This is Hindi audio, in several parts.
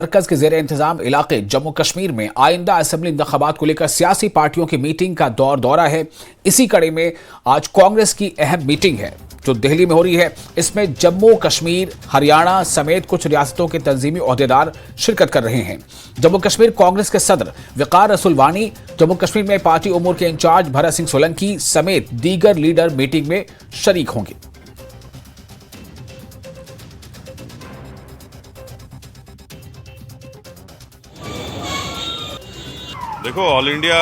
मरकज के जेर इंतजाम इलाके जम्मू कश्मीर में आइंदा असेंबली इंतखाबात को लेकर सियासी पार्टियों की मीटिंग का दौरा है। इसी कड़ी में आज कांग्रेस की अहम मीटिंग है जो दिल्ली में हो रही है। इसमें जम्मू कश्मीर, हरियाणा समेत कुछ रियासतों के तंजीमी ओहदेदार शिरकत कर रहे हैं। जम्मू कश्मीर कांग्रेस के सदर वकार रसूल वानी, जम्मू कश्मीर में पार्टी उमूर के इंचार्ज भरत सिंह सोलंकी समेत दीगर लीडर मीटिंग में शरीक होंगे। देखो, ऑल इंडिया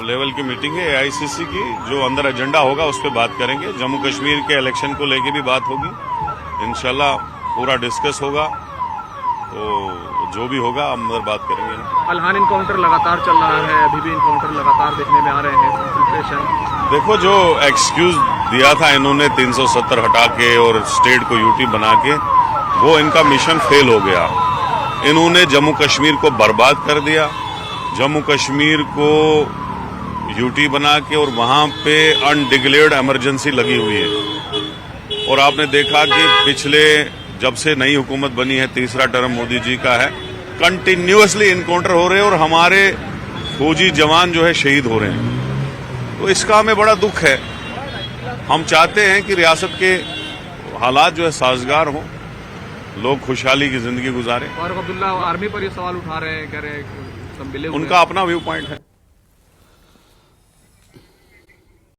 लेवल की मीटिंग है एआईसीसी की। जो अंदर एजेंडा होगा उस पर बात करेंगे। जम्मू कश्मीर के इलेक्शन को लेके भी बात होगी, इंशाल्लाह पूरा डिस्कस होगा। तो जो भी होगा हम अंदर बात करेंगे। अलहान इनकाउंटर लगातार चल रहा है, अभी भी इनकाउंटर लगातार देखने में आ रहे हैं। इंफिल्ट्रेशन, देखो, जो एक्सक्यूज दिया था इन्होंने 370 हटा के और स्टेट को यूटी बना के, वो इनका मिशन फेल हो गया। इन्होंने जम्मू कश्मीर को बर्बाद कर दिया। जम्मू कश्मीर को यूटी बना के और वहां पे अनडिक्लेयर्ड इमरजेंसी लगी हुई है। और आपने देखा कि पिछले जब से नई हुकूमत बनी है, तीसरा टर्म मोदी जी का है, कंटिन्यूअसली इनकाउंटर हो रहे हैं और हमारे फौजी जवान जो है शहीद हो रहे हैं। तो इसका हमें बड़ा दुख है। हम चाहते हैं कि रियासत के हालात जो है साजगार हों, लोग खुशहाली की जिंदगी गुजारें। फारूक अब्दुल्ला आर्मी पर ये सवाल उठा रहे हैं, कह रहे हैं उनका अपना व्यू पॉइंट है।